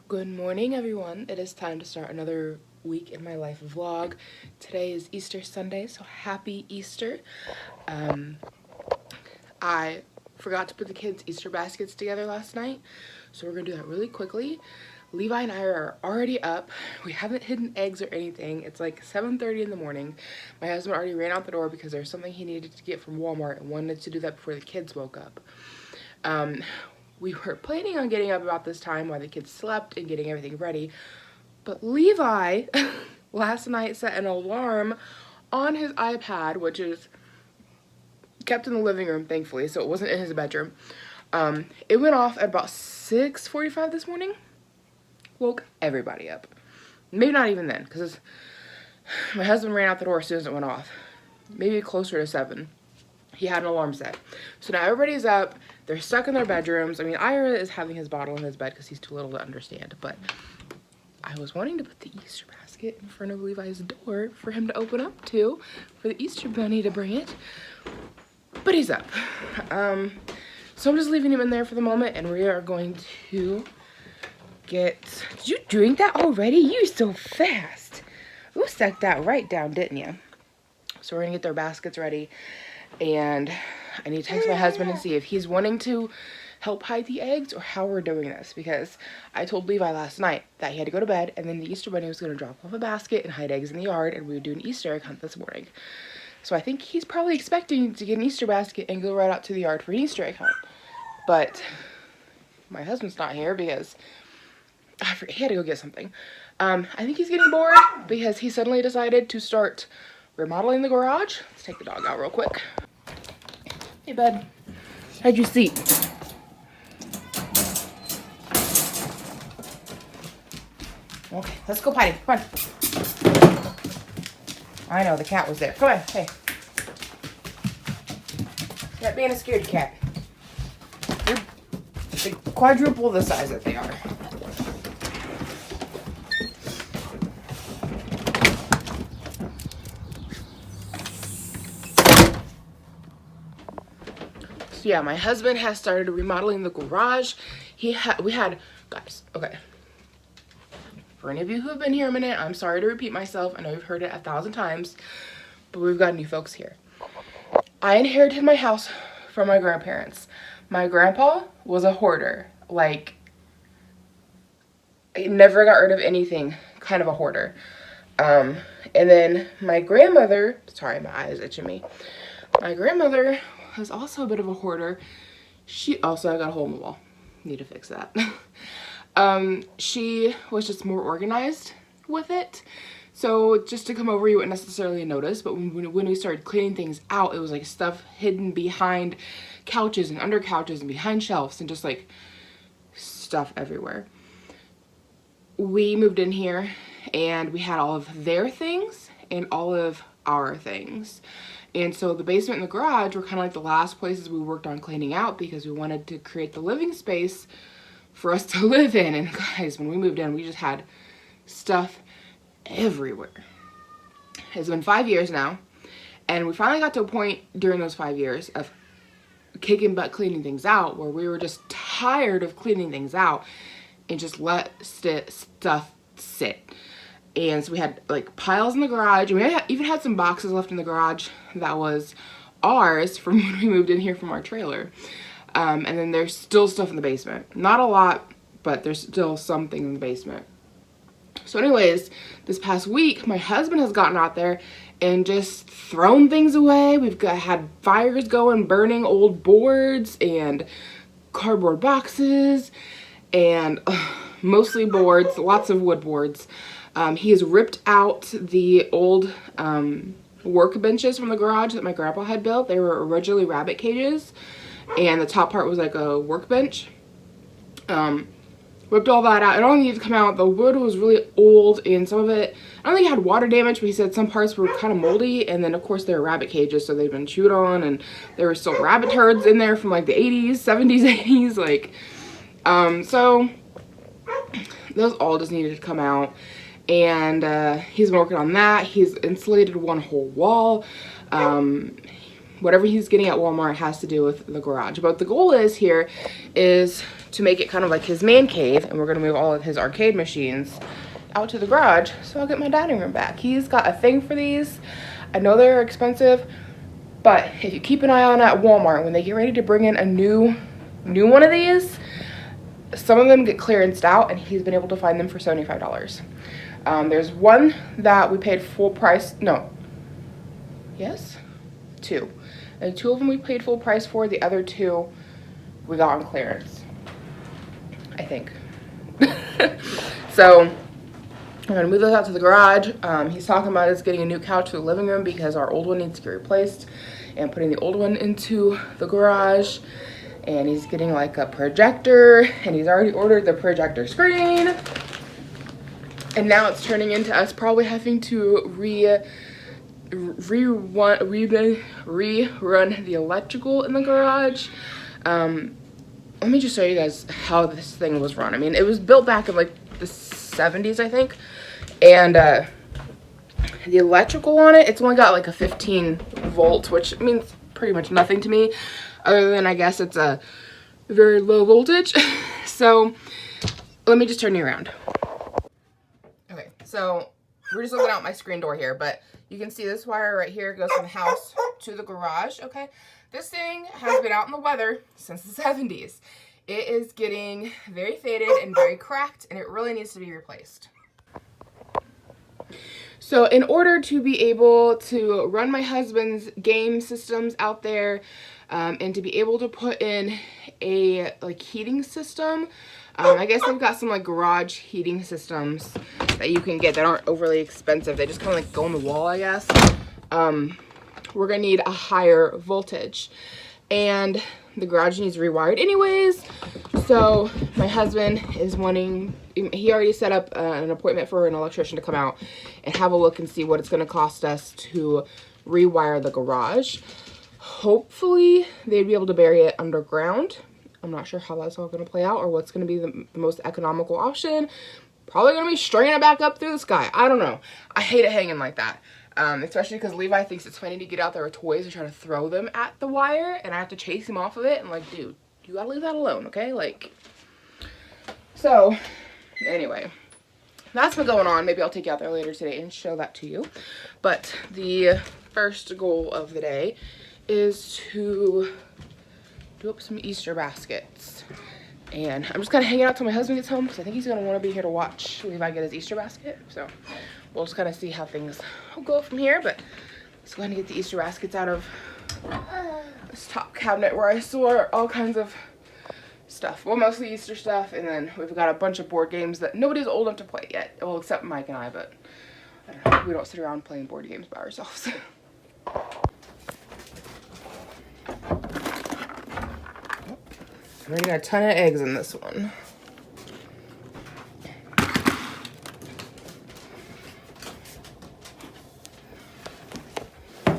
Good morning, everyone. It is time to start another week in my life vlog. Today is Easter Sunday, so happy Easter. I forgot to put the kids' Easter baskets together last night, so we're gonna do that really quickly. Levi and I are already up. We haven't hidden eggs or anything. It's like 7:30 in the morning. My husband already ran out the door because there's something he needed to get from Walmart and wanted to do that before the kids woke up. We were planning on getting up about this time while the kids slept and getting everything ready, but Levi last night set an alarm on his iPad, which is kept in the living room, thankfully, so it wasn't in his bedroom. It went off at about 6:45 this morning. Woke everybody up. Maybe not even then, because my husband ran out the door as soon as it went off. Maybe closer to 7. He had an alarm set. So now everybody's up. They're stuck in their bedrooms. I mean, Ira is having his bottle in his bed because he's too little to understand. But I was wanting to put the Easter basket in front of Levi's door for him to open up to, for the Easter bunny to bring it. But he's up. So I'm just leaving him in there for the moment, and we are going to get... Did you drink that already? You're so fast. You stuck that right down, didn't you? So we're going to get their baskets ready. And I need to text my husband and see if he's wanting to help hide the eggs or how we're doing this, because I told Levi last night that he had to go to bed and then the Easter bunny was going to drop off a basket and hide eggs in the yard, and we would do an Easter egg hunt this morning. So I think he's probably expecting to get an Easter basket and go right out to the yard for an Easter egg hunt. But my husband's not here because he had to go get something. I think he's getting bored because he suddenly decided to start remodeling the garage. Let's take the dog out real quick. Hey, bud. How'd you sleep? Okay, let's go potty. Come on. I know, the cat was there. Come on, hey. Stop being a scaredy cat. They're quadruple the size that they are. So yeah, my husband has started remodeling the garage. Guys, okay. For any of you who have been here a minute, I'm sorry to repeat myself. I know you've heard it 1,000 times, but we've got new folks here. I inherited my house from my grandparents. My grandpa was a hoarder. Like, he never got rid of anything, kind of a hoarder. And then my grandmother, sorry, my eye is itching me. My grandmother was also a bit of a hoarder. I got a hole in the wall. Need to fix that. She was just more organized with it. So just to come over, you wouldn't necessarily notice, but when we started cleaning things out, it was like stuff hidden behind couches and under couches and behind shelves and just like stuff everywhere. We moved in here and we had all of their things and all of our things. And so the basement and the garage were kind of like the last places we worked on cleaning out because we wanted to create the living space for us to live in. And guys, when we moved in, we just had stuff everywhere. It's been 5 years now, and we finally got to a point during those 5 years of kicking butt cleaning things out where we were just tired of cleaning things out and just let stuff sit. And so we had like piles in the garage, and we even had some boxes left in the garage that was ours from when we moved in here from our trailer. And then there's still stuff in the basement. Not a lot, but there's still something in the basement. So anyways, this past week, my husband has gotten out there and just thrown things away. We've had fires going, burning old boards and cardboard boxes and mostly boards, lots of wood boards. He has ripped out the old workbenches from the garage that my grandpa had built. They were originally rabbit cages, and the top part was like a workbench. Ripped all that out. It all needed to come out. The wood was really old, and some of it, I don't think it had water damage, but he said some parts were kind of moldy, and then of course they're rabbit cages, so they've been chewed on, and there were still rabbit turds in there from like the 80s, 70s, 80s, like, so those all just needed to come out. And he's been working on that. He's insulated one whole wall. Whatever he's getting at Walmart has to do with the garage. But the goal is to make it kind of like his man cave, and we're gonna move all of his arcade machines out to the garage so I'll get my dining room back. He's got a thing for these. I know they're expensive, but if you keep an eye on at Walmart, when they get ready to bring in a new one of these, some of them get clearanced out, and he's been able to find them for $75. There's one that we paid full price, no, yes, two. And two of them we paid full price for, the other two we got on clearance, I think. So I'm gonna move those out to the garage. He's talking about us getting a new couch for the living room because our old one needs to get replaced, and putting the old one into the garage. And he's getting like a projector, and he's already ordered the projector screen. And now it's turning into us probably having to rerun the electrical in the garage. Let me just show you guys how this thing was run. I mean, it was built back in like the 70s, I think. And the electrical on it, it's only got like a 15 volt, which means pretty much nothing to me, other than I guess it's a very low voltage. So let me just turn you around. Okay, so we're just looking out my screen door here, but you can see this wire right here goes from the house to the garage. Okay, this thing has been out in the weather since the 70s. It is getting very faded and very cracked, and it really needs to be replaced. So in order to be able to run my husband's game systems out there, and to be able to put in a like heating system, I guess they've got some like garage heating systems that you can get that aren't overly expensive. They just kind of like go on the wall, I guess. We're gonna need a higher voltage, and the garage needs rewired anyways. So my husband is wanting, he already set up an appointment for an electrician to come out and have a look and see what it's going to cost us to rewire the garage. Hopefully they'd be able to bury it underground. I'm not sure how that's all going to play out or what's going to be the most economical option. Probably going to be stringing it back up through the sky. I don't know. I hate it hanging like that. Especially because Levi thinks it's funny to get out there with toys and try to throw them at the wire, and I have to chase him off of it, and like, dude, you gotta leave that alone, okay? Like, so anyway, that's been going on. Maybe I'll take you out there later today and show that to you. But the first goal of the day is to do up some Easter baskets. And I'm just kind of hanging out till my husband gets home because I think he's going to want to be here to watch Levi get his Easter basket. So we'll just kind of see how things will go from here. But let's go ahead and get the Easter baskets out of this top cabinet where I store all kinds of stuff. Well, mostly Easter stuff. And then we've got a bunch of board games that nobody's old enough to play yet. Well, except Mike and I. But I don't know, we don't sit around playing board games by ourselves. I'm already got a ton of eggs in this one. I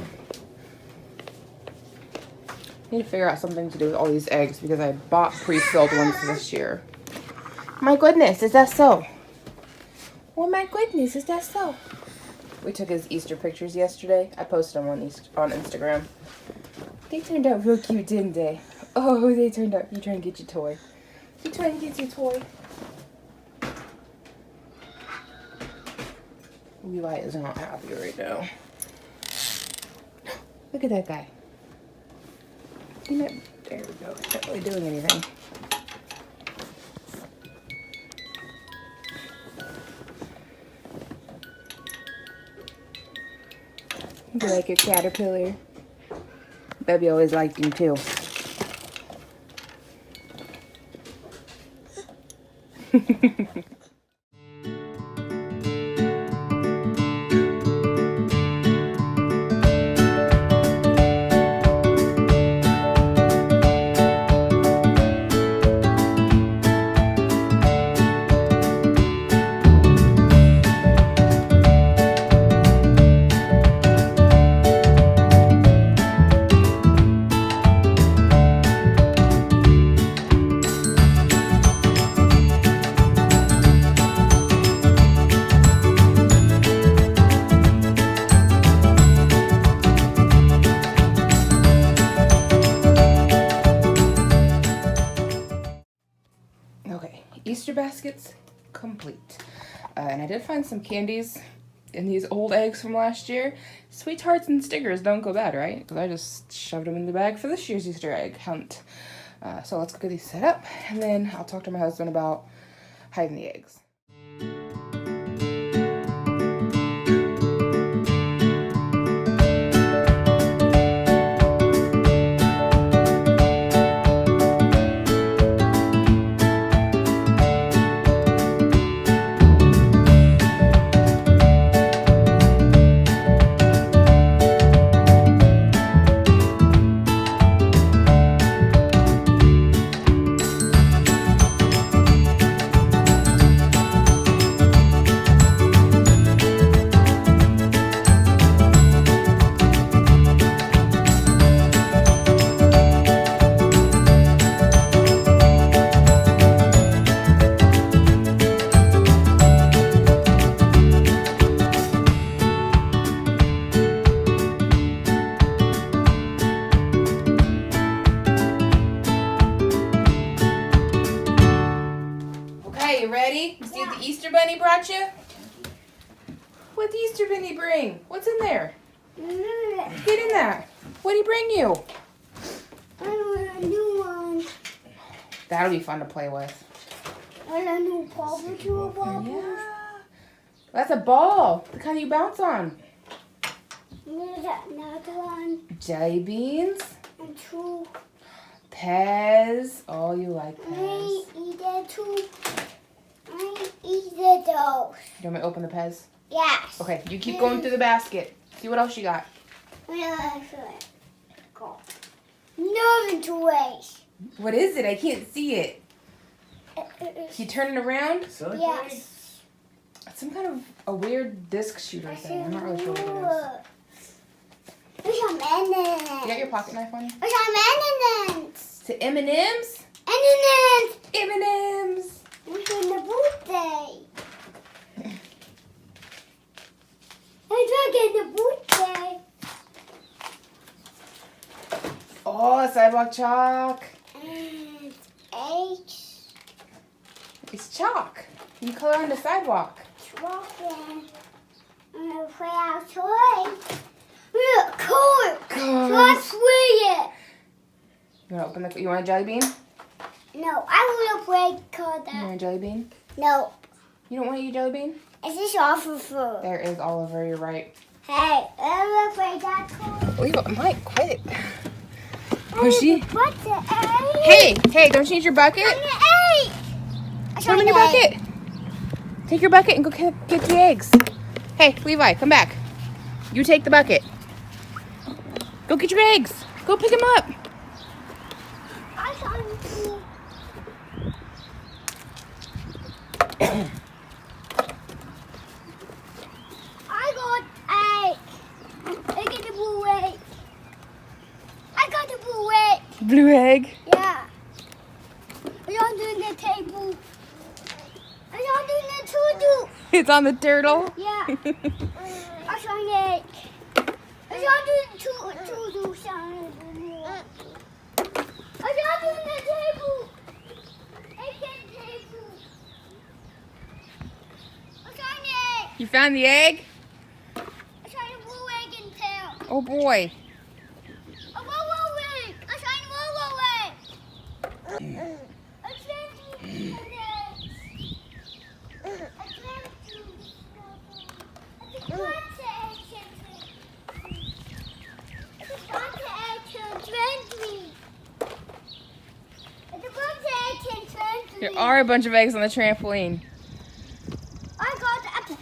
need to figure out something to do with all these eggs because I bought pre-filled ones this year. My goodness, is that so? Oh my goodness, is that so? We took his Easter pictures yesterday. I posted them on Instagram. They turned out real cute, didn't they? Oh, they turned out. You trying to get your toy? You trying to get your toy? Levi is not happy right now. Look at that guy. There we go. He's not really doing anything. You like a caterpillar? Baby always liked him too. complete. And I did find some candies in these old eggs from last year. Sweethearts and stickers don't go bad, right? Because I just shoved them in the bag for this year's Easter egg hunt. So let's go get these set up, and then I'll talk to my husband about hiding the eggs. Okay, you ready? You see what the Easter Bunny brought you? What'd the Easter Bunny bring? What's in there? Get in there. What'd he bring you? I want a new one. That'll be fun to play with. And a new bubble bubble. Yeah. That's a ball. The kind you bounce on. Another one. Jelly beans. And two. Pez. Oh, you like Pez. I eat it too. I eat it those. You want me to open the Pez? Yes. Okay, you keep going through the basket. See what else you got. Go. Nothing to waste. What is it? I can't see it. You turn it around? Yes. It's some kind of a weird disc shooter thing. I'm not really sure what There's a it is. You got M&M's. your pocket knife on you? There's a M&M's. To M&M's? M&M's. M&M's. What's in the birthday? I took in the birthday. Oh, sidewalk chalk. And H. It's chalk. You color on the sidewalk. Chocolate. I'm gonna play our toy. Look, color. Cars. Let's read it. You want to open the? You want a jelly bean? No, I want to play You want color. a jelly bean? No, You don't want to eat jelly bean? is this awful food? There is Oliver. You're right. Hey, I want to play that color. Oh, you might quit. Pushy. What's the A? Hey, don't you need your bucket? I'm the A. Put them in your bucket. Take your bucket and go get the eggs. Hey, Levi, come back. You take the bucket. Go get your eggs. Go pick them up. I saw you. I got egg. I get the blue egg. I got the blue egg. Blue egg. Yeah. I don't do the table. I don't do the tutu. It's on the turtle. Yeah. I saw the egg. I don't do the tutu sound. I don't do the table. I can't table. I saw the egg. You found the egg? I saw the blue egg and tail. Oh boy. A whoa egg. I saw the whoa egg. I can't do the eggs. I can't do the eggs. There are a bunch of eggs on the trampoline. I got the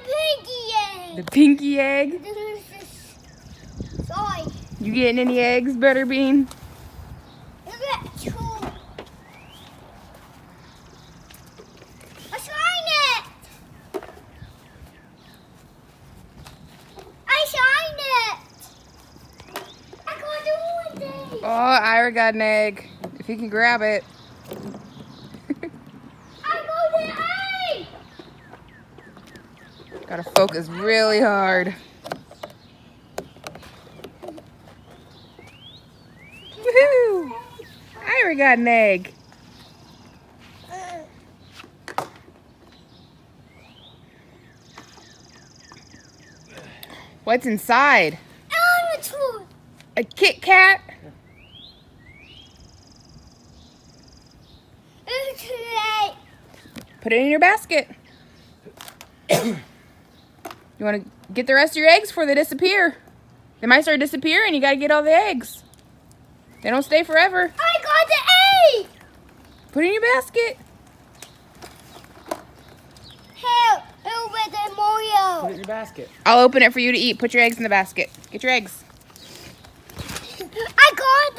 pinky egg. The pinky egg. This is this soy. You getting any eggs, Butterbean? Look at two. I signed it. I signed it. I got the one day. Oh, Ira got an egg. If he can grab it. I got the egg. Gotta focus really hard. Woohoo! Ira got an egg. What's inside? Toy. A Kit Kat? It's late. Put it in your basket. You want to get the rest of your eggs before they disappear. They might start disappearing. You got to get all the eggs. They don't stay forever. I got the 8. Put it in your basket. Help! Over the Mario. Put it in your basket. I'll open it for you to eat. Put your eggs in the basket. Get your eggs. I got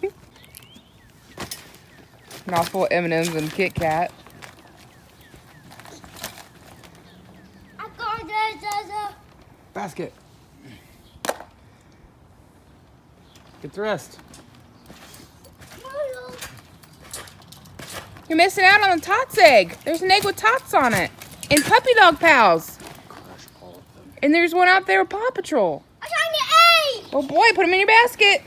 it. Mouthful of M&Ms and Kit Kat. I got it. Basket. Get the rest. Mario. You're missing out on the Tots egg. There's an egg with Tots on it. And Puppy Dog Pals. Crush all of them. And there's one out there with Paw Patrol. I got the 8. Oh boy, put them in your basket.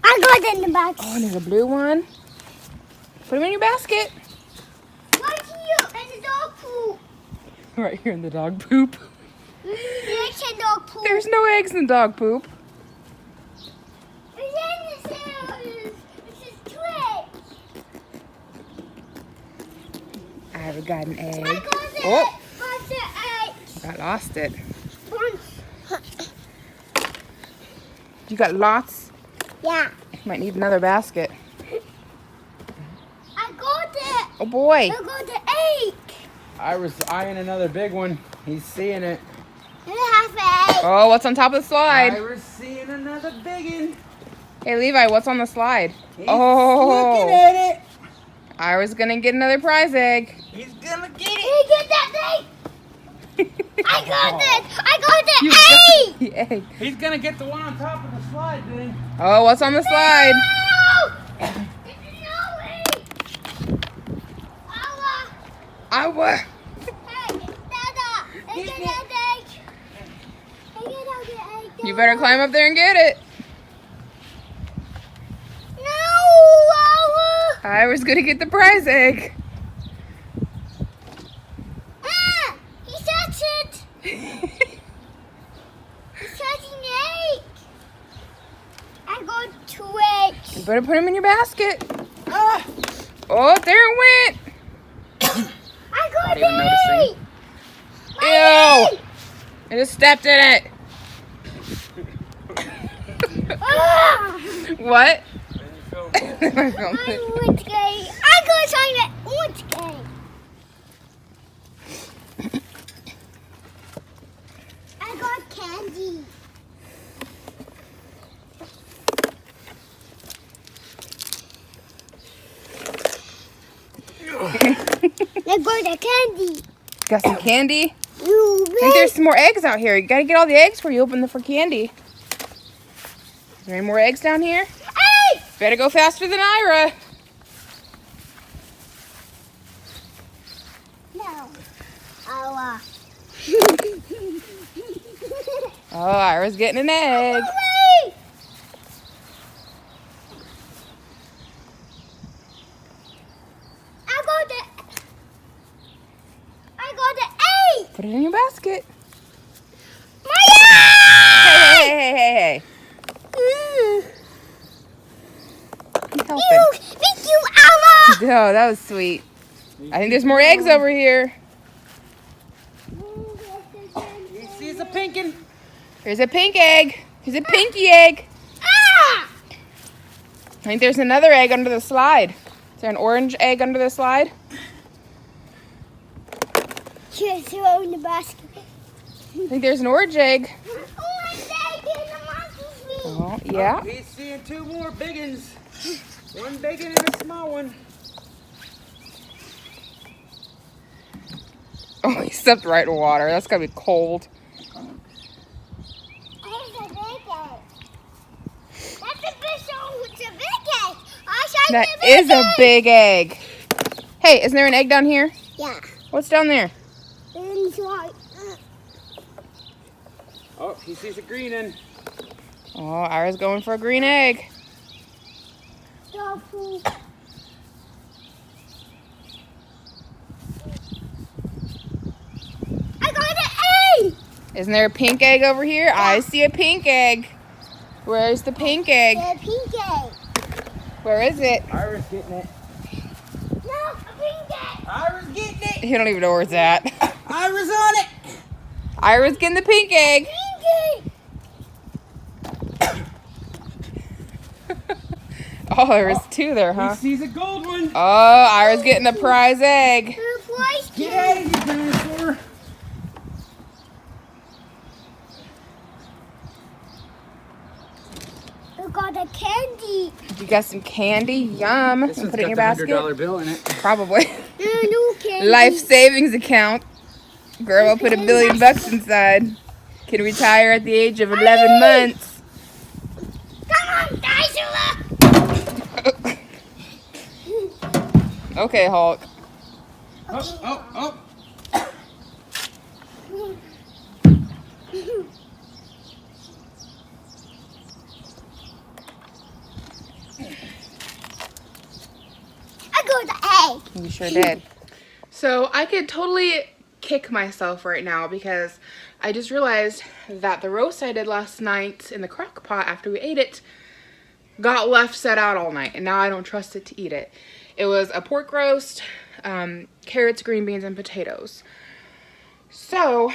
I got it in the box. Oh, and there's a blue one. Put them in your basket. Right here, and the dog poop. Right here in the dog poop. There's a dog poop. There's no eggs in the dog poop. It's in the cells. It's a twig. I got an egg. I got it. Oh, Got the 8. I lost it. One. You got lots? Yeah. You might need another basket. I got it. Oh boy. I got the 8. Ira's eyeing another big one. He's seeing it. And I have 8. Oh, what's on top of the slide? Ira's seeing another big one. Hey Levi, what's on the slide? He's Oh, looking at it. I was gonna get another prize egg. He's gonna get Can it. you get that thing? I got it. I got You the 8. got the egg. He's gonna get the one on top of the slide, then. Oh, what's on the slide? No! No way! Allah! I was. Hey, Dada! I get that egg! I get that egg! You better climb up there and get it. No! Allah! I was gonna get the prize egg. Ah! He touched it! He's touching the egg! I got 2 eggs. You better put them in your basket. Ah! Oh, there it went. I got Not even the noticing. 8! My Ew! I just stepped in it. egg! Ah! What? And you film. I filmed I it. want gay. I got something that wants gay. I got candy. I got the candy. Got some candy? You I think there's some more eggs out here. You gotta get all the eggs before you open the for candy. Is there any more eggs down here? Hey! Better go faster than Ira. No. Allah. Oh, Ira's getting an egg. Wait! I got the 8. Put it in your basket. Maya! Hey. Keep helping. Thank you, Allah. Oh, that was sweet. I think there's more eggs over here. He sees a pinkin. There's a pink egg. There's a pinky egg. Ah! I think there's another egg under the slide. Is there an orange egg under the slide? Just throw in the basket. I think there's an orange egg. Orange egg in the monster tree. Oh, yeah. Oh, he's seeing 2 more big ones. One big one and a small one. Oh, he stepped right in water. That's gotta be cold. There's a big egg. That's a big one with a big egg. I saw That the big is a egg. big egg. Hey, isn't there an egg down here? Yeah. What's down there? Inside. Oh, he sees a green one. Oh, Ira's going for a green egg. Dog food. I got an Isn't there a pink egg over here? I see a pink egg. Where's the pink egg? The pink egg. Where is it? Ira's getting it. No, a pink egg. Ira's getting it. He don't even know where it's at. Ira's on it. Ira's getting the pink egg. Pink egg. Oh, there's two there, He huh? sees a gold one. Oh, Ira's getting the prize egg. The prize Get egg. out of here, dinosaur. We got a candy. You got some candy? Yum. This And one's put it in your got the basket? $100 bill in it. Probably. No candy. Life savings account. Grandma put $1 billion inside. Can retire at the age of 11 months. Come on, dinosaur. Okay, Hulk. Oh, oh, oh. I got the egg. You sure did. So I could totally kick myself right now because I just realized that the roast I did last night in the crock pot after we ate it got left set out all night, and now I don't trust it to eat it. It was a pork roast, carrots, green beans, and potatoes. So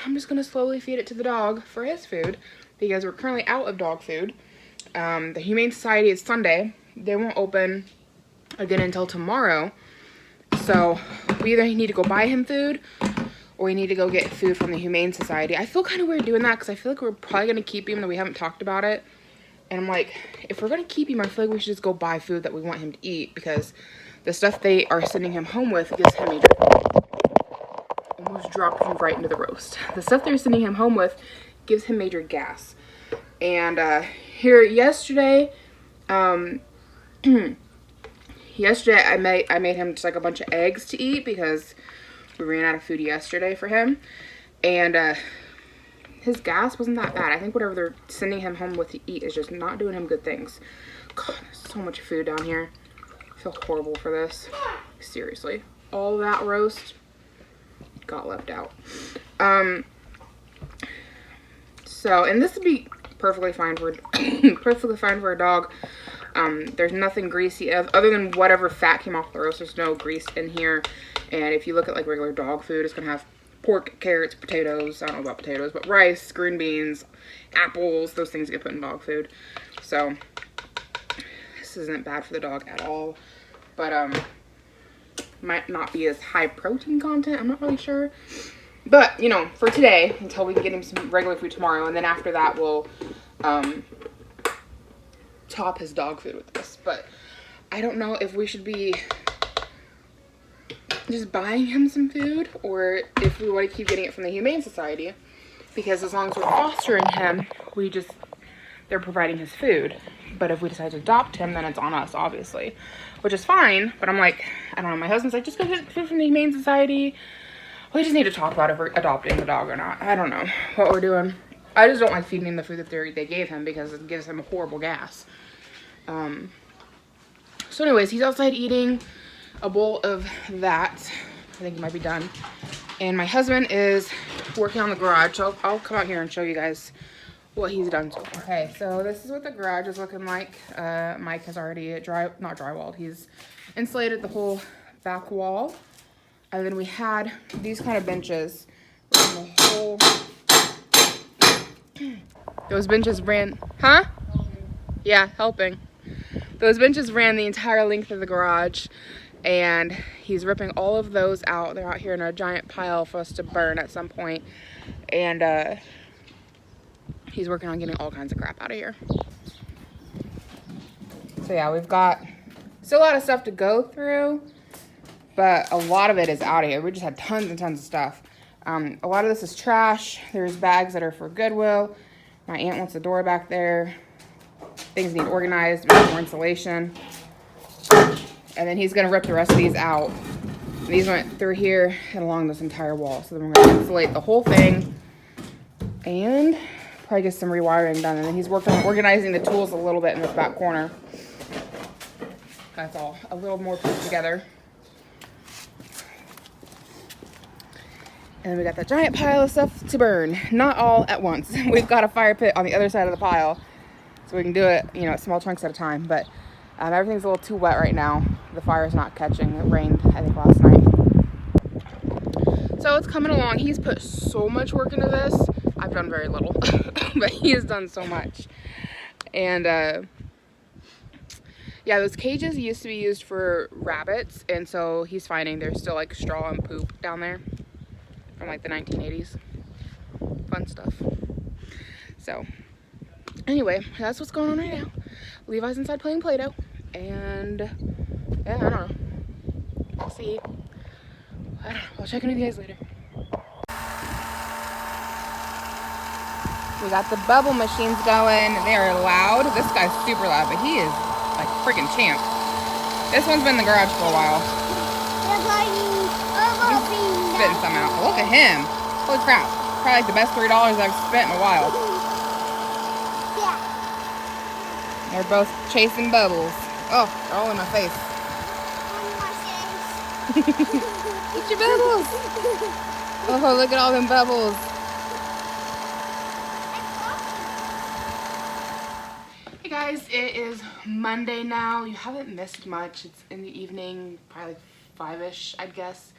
I'm just gonna slowly feed it to the dog for his food because we're currently out of dog food. The Humane Society is Sunday. They won't open again until tomorrow. So we either need to go buy him food or we need to go get food from the Humane Society. I feel kind of weird doing that because I feel like we're probably going to keep him, though we haven't talked about it. And I'm like, if we're going to keep him, I feel like we should just go buy food that we want him to eat because the stuff they are sending him home with gives him a... Almost dropped him right into the roast. The stuff they're sending him home with gives him major gas. And here yesterday, yesterday I made him just like a bunch of eggs to eat because we ran out of food yesterday for him. And his gas wasn't that bad. I think whatever they're sending him home with to eat is just not doing him good things. God, there's so much food down here. I feel horrible for this. Seriously. All that roast got left out. So, and this would be perfectly fine for perfectly fine for a dog. There's nothing greasy other than whatever fat came off the roast. There's no grease in here. And if you look at like regular dog food, it's gonna have pork, carrots, potatoes. I don't know about potatoes, but rice, green beans, apples. Those things get put in dog food. So this isn't bad for the dog at all. But might not be as high protein content. I'm not really sure. But you know, for today, until we can get him some regular food tomorrow, and then after that we'll top his dog food with this. But I don't know if we should be just buying him some food or if we want to keep getting it from the Humane Society, because as long as we're fostering him, they're providing his food. But if we decide to adopt him, then it's on us, obviously, which is fine. But I'm like, I don't know, my husband's like, just go get food from the Humane Society. We just need to talk about if we're adopting the dog or not. I don't know what we're doing. I just don't like feeding him the food that they gave him because it gives him a horrible gas. So anyways, he's outside eating a bowl of that. I think he might be done. And my husband is working on the garage. So I'll come out here and show you guys what he's done so far. Okay, so this is what the garage is looking like. Mike has already not drywalled. He's insulated the whole back wall. And then we had these kind of benches. Those benches ran, huh? Yeah, helping. Those benches ran the entire length of the garage, and he's ripping all of those out. They're out here in a giant pile for us to burn at some point. And he's working on getting all kinds of crap out of here. So yeah, we've got still a lot of stuff to go through, but a lot of it is out of here. We just had tons and tons of stuff. A lot of this is trash. There's bags that are for Goodwill. My aunt wants the door back there. Things need organized, maybe more insulation. And then he's gonna rip the rest of these out. And these went through here and along this entire wall. So then we're gonna insulate the whole thing and probably get some rewiring done. And then he's working on organizing the tools a little bit in this back corner. That's all, a little more put together. And then we got that giant pile of stuff to burn. Not all at once. We've got a fire pit on the other side of the pile, so we can do it, you know, small chunks at a time. But everything's a little too wet right now. The fire's not catching. It rained, I think, last night. So it's coming along. He's put so much work into this. I've done very little, but he has done so much. And yeah, those cages used to be used for rabbits, and so he's finding there's still like straw and poop down there from like the 1980s. Fun stuff. So anyway, that's what's going on right now. Levi's inside playing Play-Doh, and yeah, I don't know. We'll see. I don't know. I'll check in with you guys later. We got the bubble machines going. They are loud. This guy's super loud, but he is like freaking champ. This one's been in the garage for a while. He's spitting some out. Look at him. Holy crap. Probably like the best $3 I've spent in a while. Yeah. They're both chasing bubbles. Oh, they're all in my face. Get your bubbles. Oh, look at all them bubbles. Hey guys, it is Monday now. You haven't missed much. It's in the evening, probably like 5-ish, I'd guess.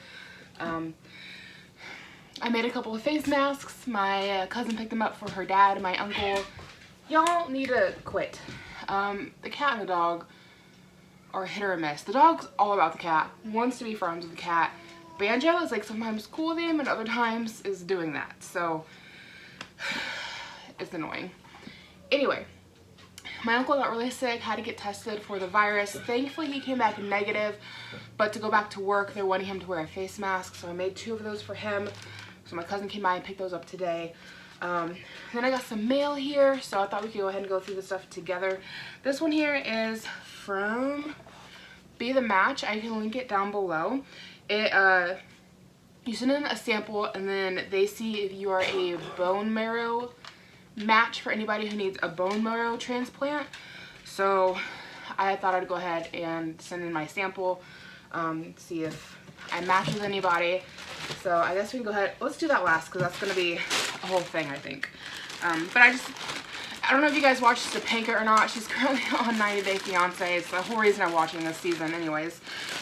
I made a couple of face masks. My cousin picked them up for her dad and my uncle. Y'all need to quit. The cat and the dog are hit or miss. The dog's all about the cat, wants to be friends with the cat. Banjo is like sometimes cool with him and other times is doing that. So it's annoying. Anyway, my uncle got really sick, had to get tested for the virus. Thankfully he came back negative, but to go back to work they're wanting him to wear a face mask, so I made 2 of those for him. So my cousin came by and picked those up today. Then I got some mail here, so I thought we could go ahead and go through the stuff together. This one here is from Be The Match. I can link it down below. It you send in a sample and then they see if you are a bone marrow match for anybody who needs a bone marrow transplant. So I thought I'd go ahead and send in my sample, see if I match with anybody. So I guess we can go ahead, let's do that last because that's going to be a whole thing, I think. But I don't know if you guys watched Topanga or not. She's currently on 90 Day Fiancé. It's the whole reason I'm watching this season anyways.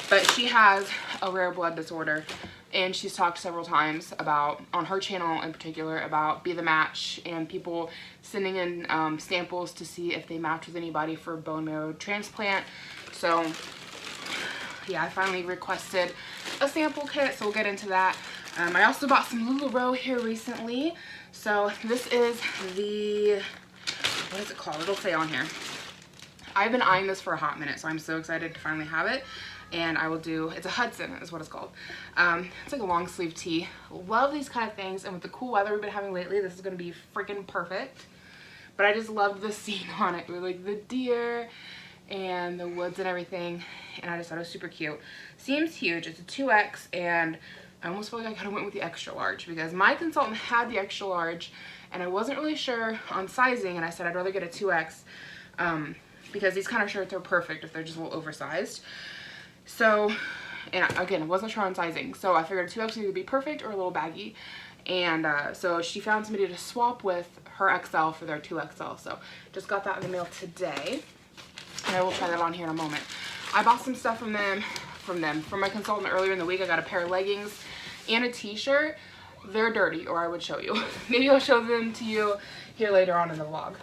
But she has a rare blood disorder. And she's talked several times about, on her channel in particular, about Be The Match and people sending in samples to see if they match with anybody for bone marrow transplant. So yeah, I finally requested a sample kit, so we'll get into that. I also bought some LuLaRoe here recently. So this is the, what is it called? It'll say on here. I've been eyeing this for a hot minute, so I'm so excited to finally have it. And I will do, it's a Hudson is what it's called. It's like a long sleeve tee. Love these kind of things, and with the cool weather we've been having lately, this is gonna be freaking perfect. But I just loved the scene on it with like the deer and the woods and everything, and I just thought it was super cute. Seems huge, it's a 2X, and I almost feel like I could have went with the extra large because my consultant had the extra large and I wasn't really sure on sizing, and I said I'd rather get a 2X because these kind of shirts are perfect if they're just a little oversized. So, and again, I wasn't sure on sizing, so I figured a 2X would either be perfect or a little baggy. And so she found somebody to swap with her XL for their 2XL. So just got that in the mail today, and I will try that on here in a moment. I bought some stuff from my consultant earlier in the week. I got a pair of leggings and a t-shirt. They're dirty, or I would show you. Maybe I'll show them to you here later on in the vlog.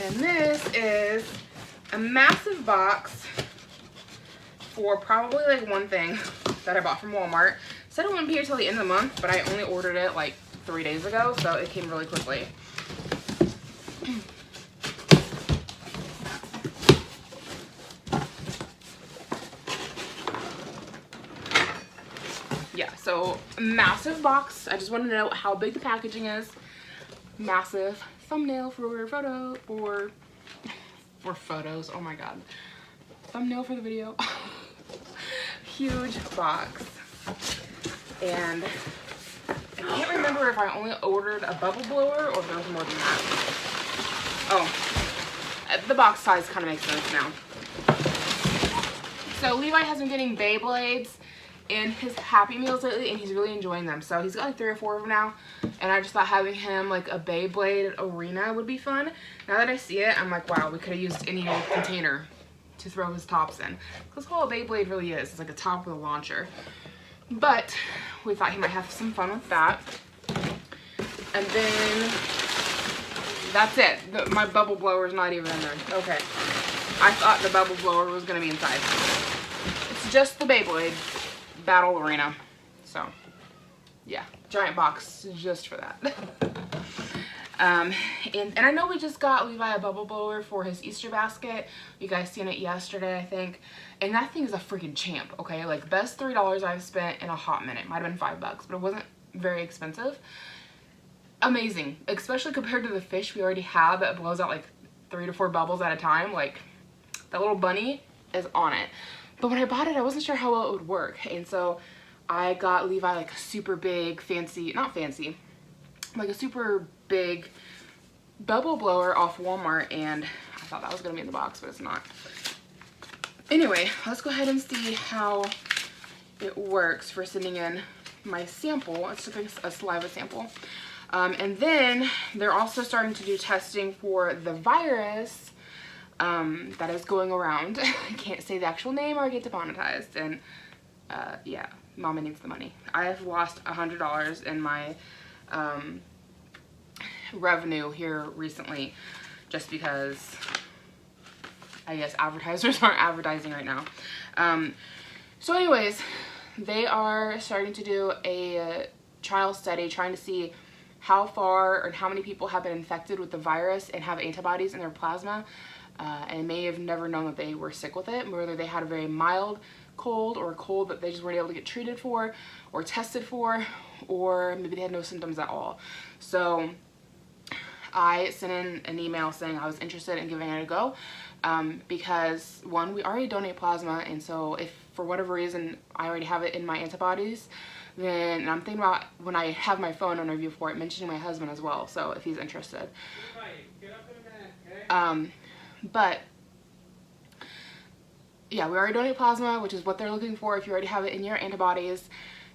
And this is a massive box for probably like one thing that I bought from Walmart. Said it wouldn't be here till the end of the month, but I only ordered it like 3 days ago, so it came really quickly. Yeah, so massive box. I just want to know how big the packaging is. Massive thumbnail for photo, for photos, oh my god. Thumbnail for the video. Huge box. And I can't remember if I only ordered a bubble blower or if there was more than that. Oh, the box size kind of makes sense now. So Levi has been getting Beyblades in his Happy Meals lately, and he's really enjoying them. So he's got like 3 or 4 of them now, and I just thought having him like a Beyblade arena would be fun. Now that I see it, I'm like, wow, we could have used any old container to throw his tops in. Because all a Beyblade really is. It's like a top with a launcher. But we thought he might have some fun with that. And then that's it. My bubble blower is not even in there. Okay. I thought the bubble blower was going to be inside. It's just the Beyblade Battle Arena. So, yeah. Giant box just for that. And I know we just got Levi a bubble blower for his Easter basket. You guys seen it yesterday, I think. And that thing is a freaking champ, okay? Like, best $3 I've spent in a hot minute. Might have been $5, but it wasn't very expensive. Amazing. Especially compared to the fish we already have that blows out like 3 to 4 bubbles at a time. Like, that little bunny is on it. But when I bought it, I wasn't sure how well it would work. And so I got Levi like a super big, fancy, not fancy, like a super big bubble blower off Walmart, and I thought that was gonna be in the box, but it's not. Anyway, let's go ahead and see how it works for sending in my sample. It's just a saliva sample. And then they're also starting to do testing for the virus that is going around. I can't say the actual name or I get demonetized, and yeah, Mama needs the money. I have lost $100 in my revenue here recently just because I guess advertisers aren't advertising right now. So anyways, they are starting to do a trial study trying to see how far or how many people have been infected with the virus and have antibodies in their plasma and may have never known that they were sick with it, whether they had a very mild cold or a cold that they just weren't able to get treated for or tested for, or maybe they had no symptoms at all. So I sent in an email saying I was interested in giving it a go because, one, we already donate plasma, and so if for whatever reason I already have it in my antibodies, then I'm thinking about, when I have my phone interview for it, mentioning my husband as well, so if he's interested. But yeah, we already donate plasma, which is what they're looking for if you already have it in your antibodies.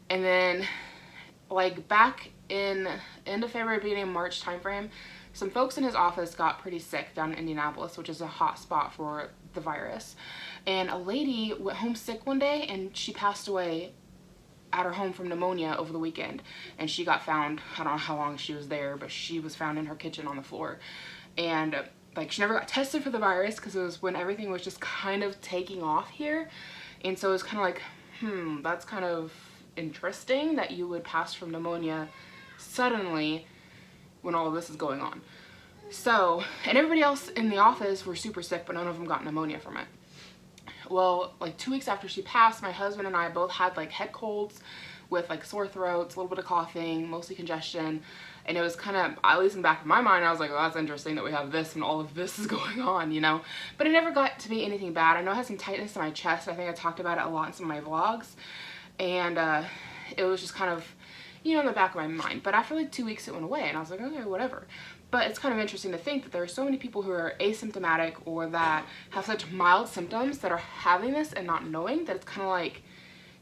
And then like back in end of February, beginning of March timeframe, some folks in his office got pretty sick down in Indianapolis, which is a hot spot for the virus. And a lady went home sick one day and she passed away at her home from pneumonia over the weekend. And she got found, I don't know how long she was there, but she was found in her kitchen on the floor. And like, she never got tested for the virus because it was when everything was just kind of taking off here. And so it was kind of like, that's kind of interesting that you would pass from pneumonia suddenly when all of this is going on. So, and everybody else in the office were super sick, but none of them got pneumonia from it. Well, like 2 weeks after she passed, my husband and I both had like head colds with like sore throats, a little bit of coughing, mostly congestion. And it was kind of, at least in the back of my mind, I was like, oh, that's interesting that we have this and all of this is going on, you know? But it never got to be anything bad. I know I had some tightness in my chest. I think I talked about it a lot in some of my vlogs. And it was just kind of, you know, in the back of my mind. But after like 2 weeks, it went away. And I was like, okay, whatever. But it's kind of interesting to think that there are so many people who are asymptomatic or that have such mild symptoms that are having this and not knowing, that it's kind of like,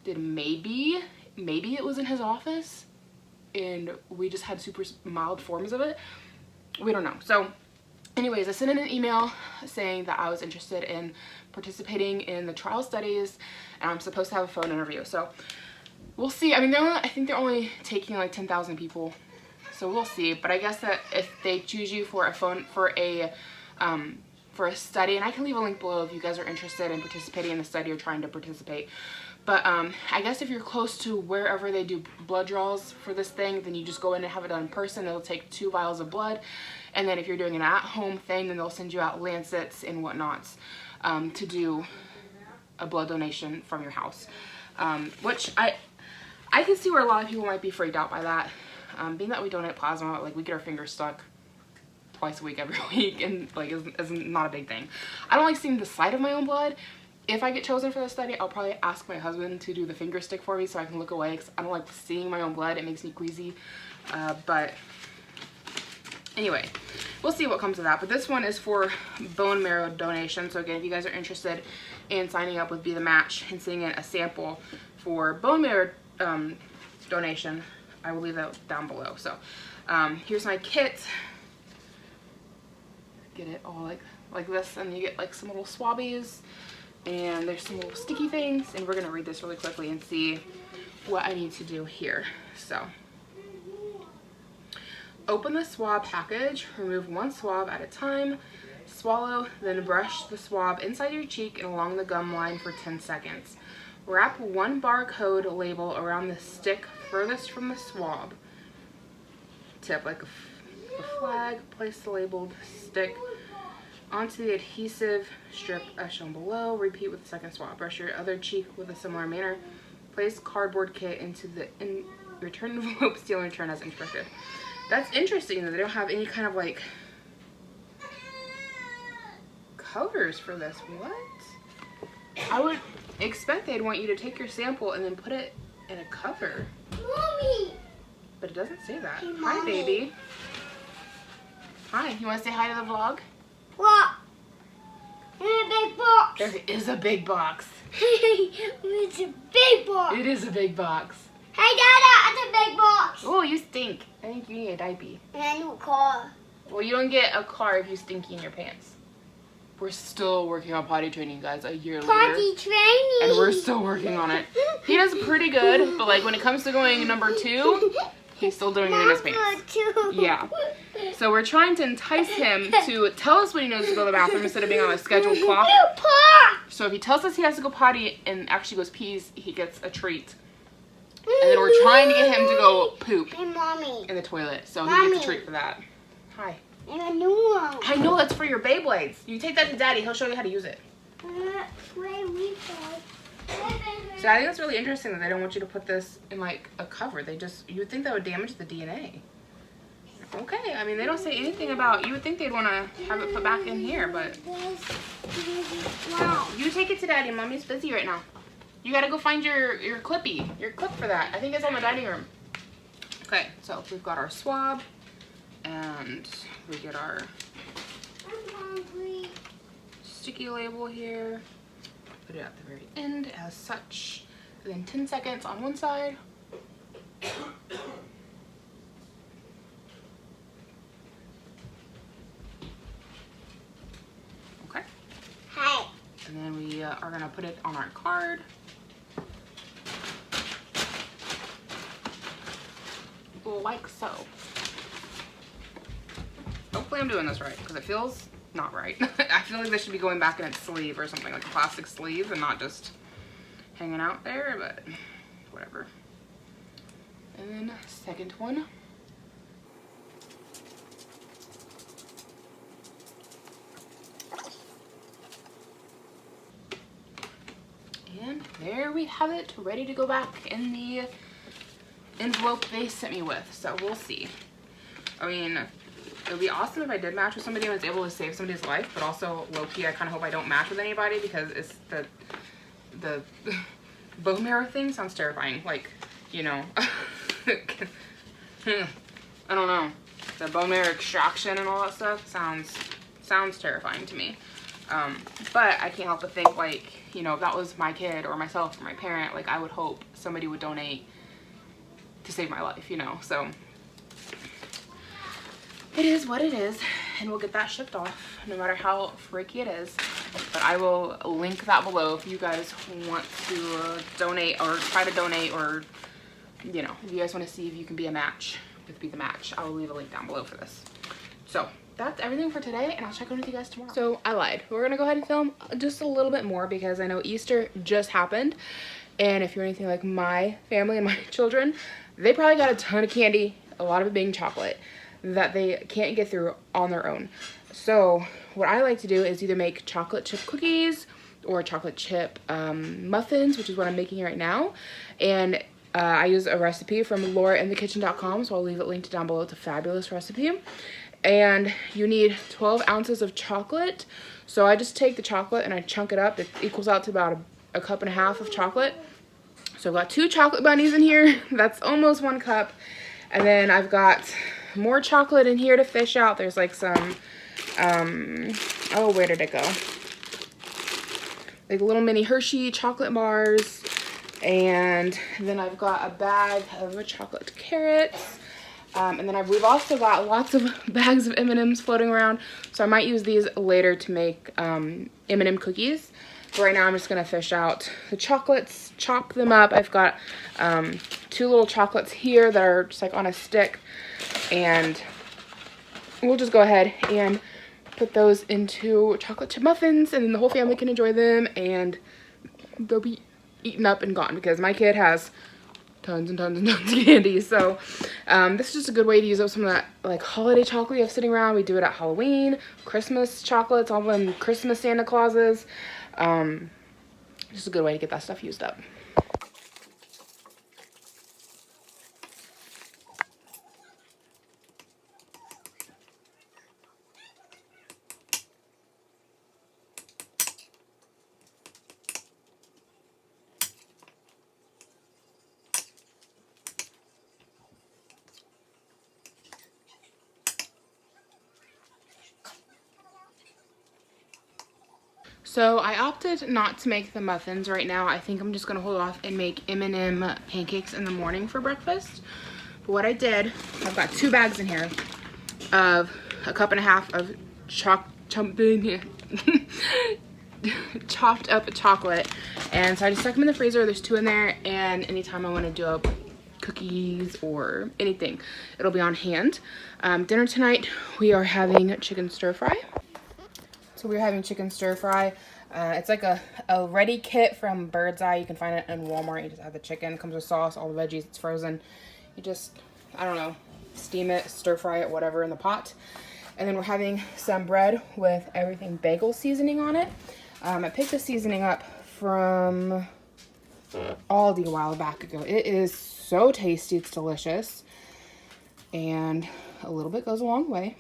did maybe it was in his office and we just had super mild forms of it. We don't know. So anyways, I sent in an email saying that I was interested in participating in the trial studies and I'm supposed to have a phone interview. So we'll see. I mean, I think they're only taking like 10,000 people. So we'll see. But I guess that if they choose you for a phone, for a study, and I can leave a link below if you guys are interested in participating in the study or trying to participate. But I guess if you're close to wherever they do blood draws for this thing, then you just go in and have it done in person. They'll take 2 vials of blood. And then if you're doing an at-home thing, then they'll send you out lancets and whatnots to do a blood donation from your house. Which I can see where a lot of people might be freaked out by that. Being that we donate plasma, like we get our fingers stuck twice a week, every week, and like is not a big thing. I don't like seeing the sight of my own blood. If I get chosen for the study, I'll probably ask my husband to do the finger stick for me so I can look away, because I don't like seeing my own blood. It makes me queasy. But anyway, we'll see what comes of that. But this one is for bone marrow donation. So again, if you guys are interested and signing up with Be the Match and sending in a sample for bone marrow donation. I will leave that down below. So here's my kit. Get it all like this, and you get like some little swabbies, and there's some little sticky things, and we're gonna read this really quickly and see what I need to do here. So open the swab package, remove one swab at a time, swallow, then brush the swab inside your cheek and along the gum line for 10 seconds. Wrap one barcode label around the stick furthest from the swab tip, like a flag. Place the labeled stick onto the adhesive strip as shown below. Repeat with the second swab. Brush your other cheek with a similar manner. Place cardboard kit into the return envelope, seal and return as instructed. That's interesting that they don't have any kind of like covers for this. What? I would expect they'd want you to take your sample and then put it in a cover. Mommy! But it doesn't say that. Hey, hi, Mommy. baby. Hi, you want to say hi to the vlog? What? In a big box. There is a big box. It's a big box. It is a big box. Hey, Dada, it's a big box. Oh, you stink. I think you need a diaper. And a new car. Well, you don't get a car if you stinky in your pants. We're still working on potty training, guys, a year later. Potty training. And we're still working on it. He does pretty good, but like when it comes to going number 2, he's still doing it in his pants. Number 2. Yeah. So we're trying to entice him to tell us when he knows to go to the bathroom instead of being on a scheduled clock. So if he tells us he has to go potty and actually goes pees, he gets a treat. And then we're trying to get him to go poop Hey, Mommy. in the toilet. So he Mommy. gets a treat for that. Hi. And a new one. I know that's for your Beyblades. You take that to Daddy. He'll show you how to use it. Where we go. So I think it's really interesting that they don't want you to put this in like a cover. They just, you would think that would damage the DNA. Okay, I mean, they don't say anything about, you would think they'd want to have it put back in here, but Wow. you take it to Daddy. Mommy's busy right now. You gotta go find your clip for that. I think it's on the dining room. Okay, so we've got our swab, and we get our I'm hungry. sticky label here. Put it at the very end as such. And then 10 seconds on one side. Okay. Hey. And then we are gonna put it on our card. Like so. Hopefully I'm doing this right, because it feels not right. I feel like this should be going back in its sleeve or something, like a plastic sleeve and not just hanging out there, but whatever. And then second one. And there we have it, ready to go back in the envelope they sent me with. So we'll see. I mean, it would be awesome if I did match with somebody and was able to save somebody's life, but also low-key I kind of hope I don't match with anybody, because it's the bone marrow thing sounds terrifying. Like, you know, I don't know, the bone marrow extraction and all that stuff sounds terrifying to me. But I can't help but think, like, you know, if that was my kid or myself or my parent, like, I would hope somebody would donate to save my life, you know. So it is what it is, and we'll get that shipped off no matter how freaky it is. But I will link that below if you guys want to donate or try to donate, or, you know, if you guys want to see if you can be a match with Be the Match, I will leave a link down below for this. So that's everything for today, and I'll check in with you guys tomorrow. So I lied. We're gonna go ahead and film just a little bit more, because I know Easter just happened, and if you're anything like my family and my children, they probably got a ton of candy, a lot of it being chocolate, that they can't get through on their own. So what I like to do is either make chocolate chip cookies or chocolate chip muffins, which is what I'm making right now. And I use a recipe from laurainthekitchen.com, so I'll leave it linked down below. It's a fabulous recipe. And you need 12 ounces of chocolate. So I just take the chocolate and I chunk it up. It equals out to about a cup and a half of chocolate. So I've got 2 chocolate bunnies in here. That's almost 1 cup. And then I've got more chocolate in here to fish out. There's like some, oh, where did it go? like little mini Hershey chocolate bars. And then I've got a bag of chocolate carrots. And then we've also got lots of bags of M&Ms floating around. So I might use these later to make M&M cookies. But right now I'm just gonna fish out the chocolates, chop them up. I've got 2 little chocolates here that are just like on a stick. And we'll just go ahead and put those into chocolate chip muffins, and then the whole family can enjoy them, and they'll be eaten up and gone because my kid has tons and tons and tons of candy. So this is just a good way to use up some of that like holiday chocolate you have sitting around. We do it at Halloween, Christmas chocolates, all them Christmas Santa Clauses. Just a good way to get that stuff used up. So I opted not to make the muffins right now. I think I'm just gonna hold off and make M&M pancakes in the morning for breakfast. But what I did, I've got 2 bags in here of a cup and a half of chopped up chocolate. And so I just stuck them in the freezer. There's 2 in there, and anytime I wanna do up cookies or anything, it'll be on hand. Dinner tonight, we are having chicken stir fry. So we're having chicken stir fry. It's like a ready kit from Bird's Eye. You can find it in Walmart. You just add the chicken. It comes with sauce, all the veggies. It's frozen. You just, I don't know, steam it, stir fry it, whatever in the pot. And then we're having some bread with everything bagel seasoning on it. I picked the seasoning up from Aldi a while back ago. It is so tasty. It's delicious. And a little bit goes a long way.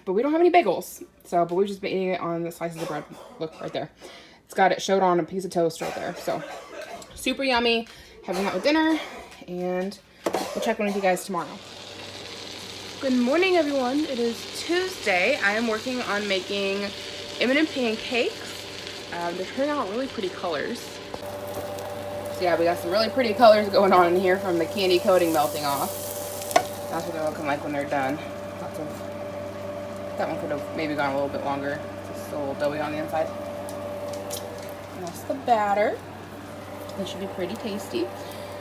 But we don't have any bagels. So, but we've just been eating it on the slices of bread. Look, right there. It's got it showed on a piece of toast right there. So, super yummy. Having that with dinner. And we'll check in with you guys tomorrow. Good morning, everyone. It is Tuesday. I am working on making M&M pancakes. They're turning out really pretty colors. So yeah, we got some really pretty colors going on in here from the candy coating melting off. That's what they're looking like when they're done. That one could have maybe gone a little bit longer. It's still a little doughy on the inside. And that's the batter. It should be pretty tasty.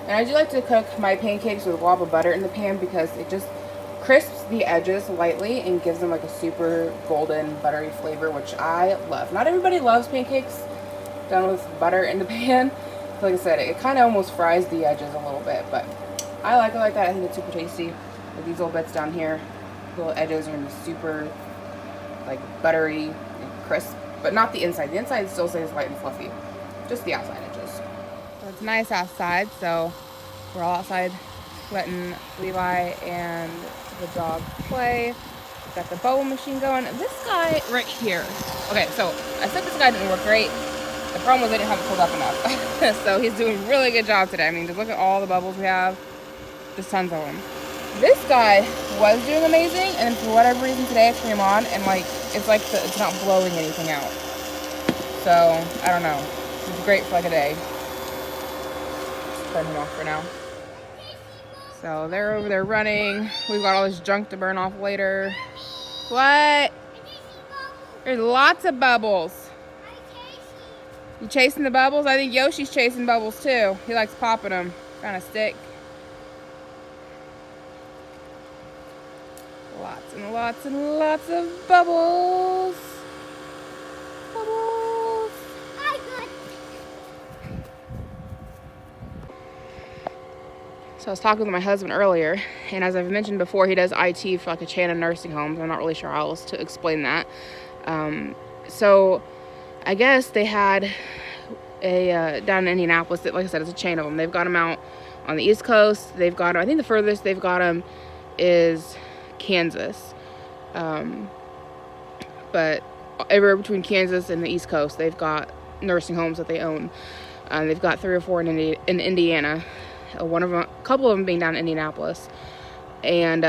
And I do like to cook my pancakes with a blob of butter in the pan because it just crisps the edges lightly and gives them like a super golden buttery flavor, which I love. Not everybody loves pancakes done with butter in the pan. Like I said, it kind of almost fries the edges a little bit, but I like it like that. I think it's super tasty. With these little bits down here, little edges are gonna be super like buttery and crisp, but not the inside. The inside still stays light and fluffy, just the outside edges. So it's nice outside, so we're all outside letting Levi and the dog play. We've got the bubble machine going. This guy right here. Okay, so I said this guy didn't work great. The problem was I didn't have it pulled up enough. So he's doing a really good job today. I mean, just look at all the bubbles we have. There's tons of them. This guy was doing amazing, and for whatever reason today it's came on, and like it's like it's not blowing anything out. So I don't know. It's great for like a day. Turn him off for now. So they're over there running. We've got all this junk to burn off later. What? There's lots of bubbles. You chasing the bubbles? I think Yoshi's chasing bubbles too. He likes popping them. Trying to stick. Lots and lots and lots of bubbles. Bubbles. So I was talking with my husband earlier, and as I've mentioned before, he does IT for like a chain of nursing homes. I'm not really sure how else to explain that. So I guess they had a down in Indianapolis, that, like I said, it's a chain of them. They've got them out on the East Coast. They've got, I think the furthest they've got them is Kansas. But everywhere between Kansas and the East Coast, they've got nursing homes that they own. They've got 3 or 4 in Indiana. A couple of them being down in Indianapolis. And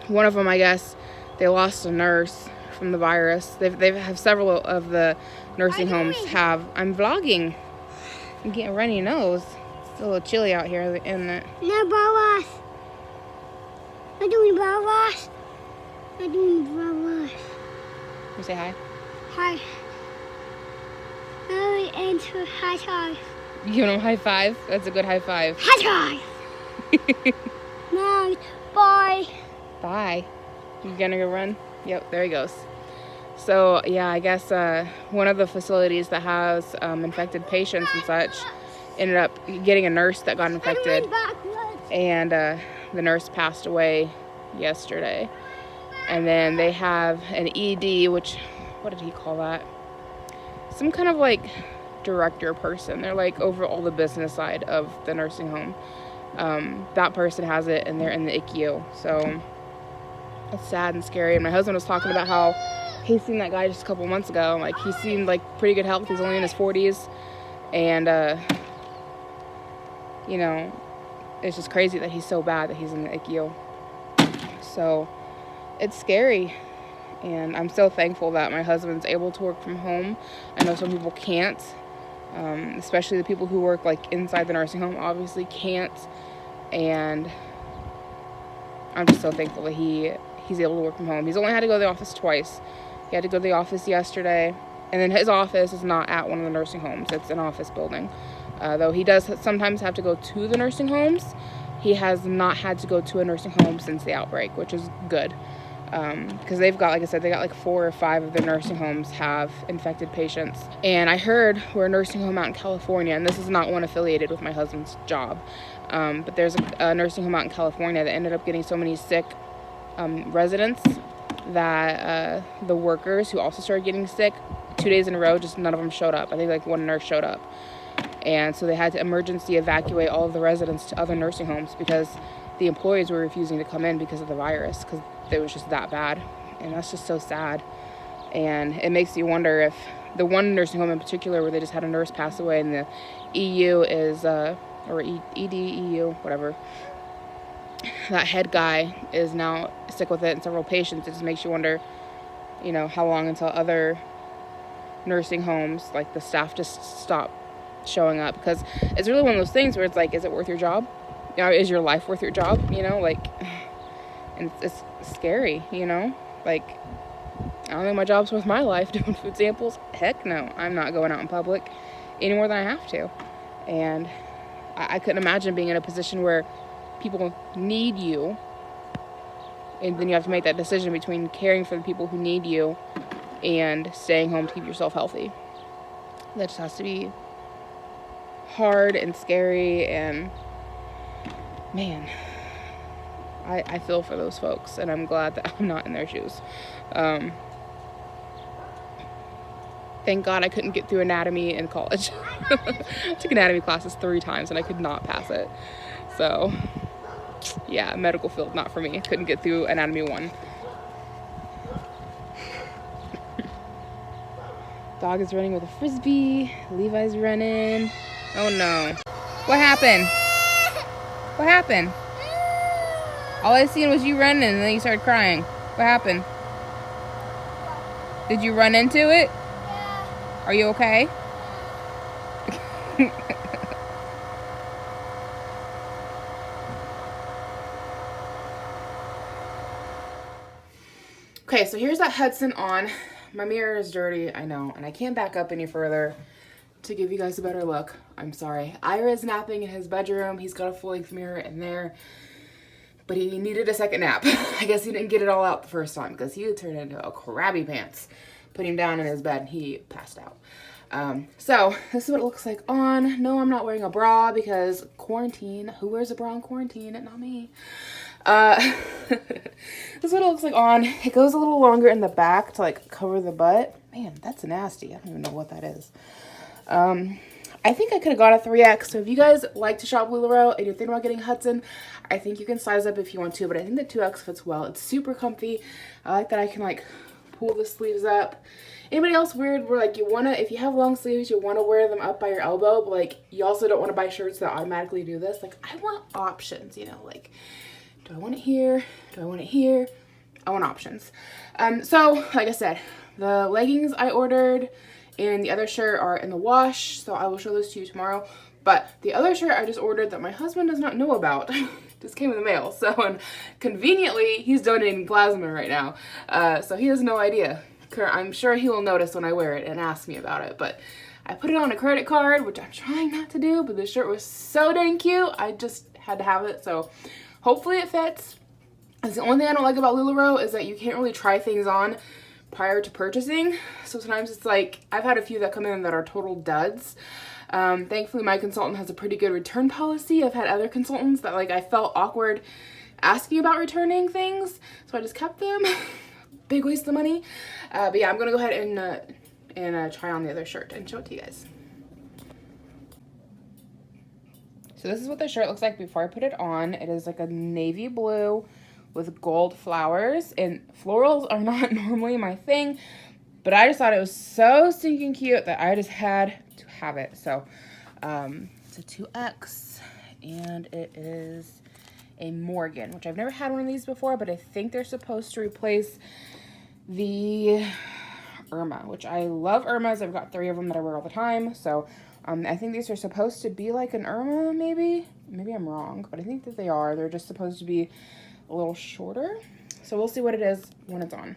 one of them, I guess, they lost a nurse from the virus. They have several of the nursing homes have. I'm vlogging. I'm getting a runny nose. It's a little chilly out here, isn't it? No, Bolas. I'm doing Bolas. I'm doing Bolas. You say hi. Hi. I enter high five. You give them a high five? That's a good high five. High five. No, bye. Bye. You gonna go run? Yep, there he goes. So yeah, I guess one of the facilities that has infected patients and such ended up getting a nurse that got infected, and the nurse passed away yesterday. And then they have an ED, which, what did he call that? Some kind of like director person. They're like over all the business side of the nursing home. That person has it, and they're in the ICU. So it's sad and scary. And my husband was talking about how he seen that guy just a couple months ago. Like, he seemed like pretty good health. He's only in his 40s, and you know, it's just crazy that he's so bad that he's in the ICU. So it's scary, and I'm so thankful that my husband's able to work from home. I know some people can't, especially the people who work like inside the nursing home obviously can't, and I'm just so thankful that he's able to work from home. He's only had to go to the office twice. He had to go to the office yesterday, and then his office is not at one of the nursing homes. It's an office building. Though he does sometimes have to go to the nursing homes, he has not had to go to a nursing home since the outbreak, which is good. Because they've got, like I said, they got like 4 or 5 of their nursing homes have infected patients. And I heard we're a nursing home out in California, and this is not one affiliated with my husband's job, but there's a nursing home out in California that ended up getting so many sick residents that the workers who also started getting sick 2 days in a row, just none of them showed up. I think like one nurse showed up. And so they had to emergency evacuate all of the residents to other nursing homes because the employees were refusing to come in because of the virus, because it was just that bad. And that's just so sad. And it makes you wonder if the one nursing home in particular where they just had a nurse pass away, and the EU is, or ED, EU, whatever, that head guy is now sick with it, and several patients. It just makes you wonder, you know, how long until other nursing homes, like the staff, just stop showing up. Because it's really one of those things where it's like, is it worth your job? You know, is your life worth your job? You know, like, and it's scary, you know, like, I don't think my job's worth my life doing food samples. Heck no, I'm not going out in public any more than I have to. And I couldn't imagine being in a position where people need you, and then you have to make that decision between caring for the people who need you and staying home to keep yourself healthy. That just has to be hard and scary, and man, I feel for those folks, and I'm glad that I'm not in their shoes. Thank God I couldn't get through anatomy in college. I took anatomy classes 3 times and I could not pass it. So yeah, medical field, not for me. Couldn't get through anatomy 1. Dog is running with a frisbee. Levi's running. Oh no. What happened? What happened? All I seen was you running, and then you started crying. What happened? Did you run into it? Yeah. Are you okay? Okay, so here's that Hudson on. My mirror is dirty, I know, and I can't back up any further to give you guys a better look. I'm sorry. Ira is napping in his bedroom. He's got a full-length mirror in there, but he needed a second nap. I guess he didn't get it all out the first time because he turned into a crabby pants. Put him down in his bed and he passed out. So this is what it looks like on. No, I'm not wearing a bra because quarantine. Who wears a bra in quarantine? Not me. This is what it looks like on. It goes a little longer in the back to like cover the butt. Man, that's nasty. I don't even know what that is. I think I could have got a 3X. So if you guys like to shop LuLaRoe and you're thinking about getting Hudson, I think you can size up if you want to, but I think the 2X fits well. It's super comfy. I like that I can like pull the sleeves up. Anybody else weird where like you want to, if you have long sleeves, you want to wear them up by your elbow, but like you also don't want to buy shirts that automatically do this? Like, I want options, you know, like, do I want it here? Do I want it here? I want options. So like I said, the leggings I ordered and the other shirt are in the wash, so I will show those to you tomorrow. But the other shirt I just ordered that my husband does not know about just came in the mail. So, and conveniently, he's donating plasma right now. So he has no idea. I'm sure he will notice when I wear it and ask me about it. But I put it on a credit card, which I'm trying not to do, but the shirt was so dang cute. I just had to have it. So hopefully it fits. That's the only thing I don't like about LuLaRoe is that you can't really try things on prior to purchasing. So sometimes it's like, I've had a few that come in that are total duds. Thankfully my consultant has a pretty good return policy. I've had other consultants that like I felt awkward asking about returning things, so I just kept them. Big waste of money. But yeah, I'm gonna go ahead and try on the other shirt and show it to you guys. So this is what the shirt looks like before I put it on. It is like a navy blue with gold flowers, and florals are not normally my thing, but I just thought it was so stinking cute that I just had to have it. So it's a 2X, and it is a Morgan, which I've never had one of these before, but I think they're supposed to replace the Irma, which I love Irmas. I've got 3 of them that I wear all the time. So I think these are supposed to be like an Irma, maybe I'm wrong, but I think that they are. They're just supposed to be a little shorter. So we'll see what it is when it's on.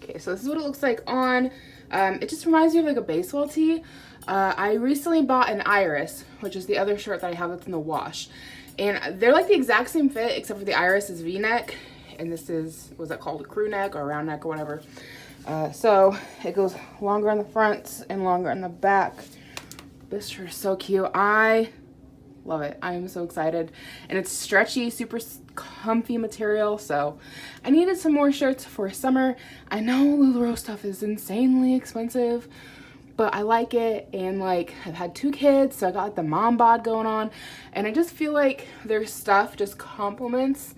Okay, so this is what it looks like on. It just reminds me of like a baseball tee. I recently bought an Iris, which is the other shirt that I have that's in the wash. And they're like the exact same fit, except for the Iris is V-neck. And this is, was that called a crew neck or a round neck or whatever. So it goes longer on the front and longer on the back. This shirt is so cute. I love it. I am so excited. And it's stretchy, super comfy material. So I needed some more shirts for summer. I know LuLaRoe stuff is insanely expensive, but I like it. And like, I've had 2 kids, so I got like the mom bod going on. And I just feel like their stuff just complements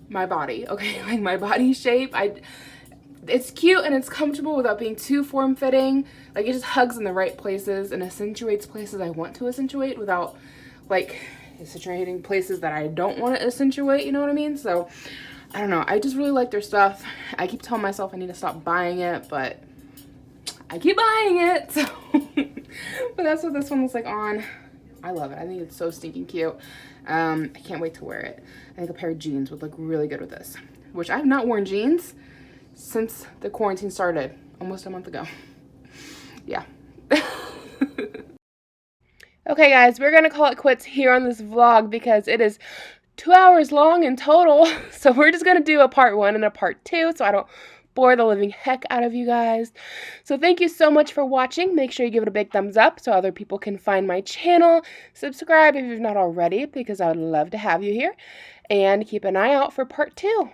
my body. Okay, like my body shape. It's cute and it's comfortable without being too form-fitting. Like it just hugs in the right places and accentuates places I want to accentuate without like accentuating places that I don't want to accentuate, you know what I mean? So I don't know, I just really like their stuff. I keep telling myself I need to stop buying it, but I keep buying it. So but that's what this one looks like on. I love it. I think it's so stinking cute. I can't wait to wear it. I think a pair of jeans would look really good with this, which I have not worn jeans since the quarantine started almost a month ago. Yeah. Okay guys, we're gonna call it quits here on this vlog because it is 2 hours long in total. So we're just gonna do a part 1 and a part 2 so I don't bore the living heck out of you guys. So thank you so much for watching. Make sure you give it a big thumbs up so other people can find my channel. Subscribe if you've not already because I would love to have you here. And keep an eye out for part 2.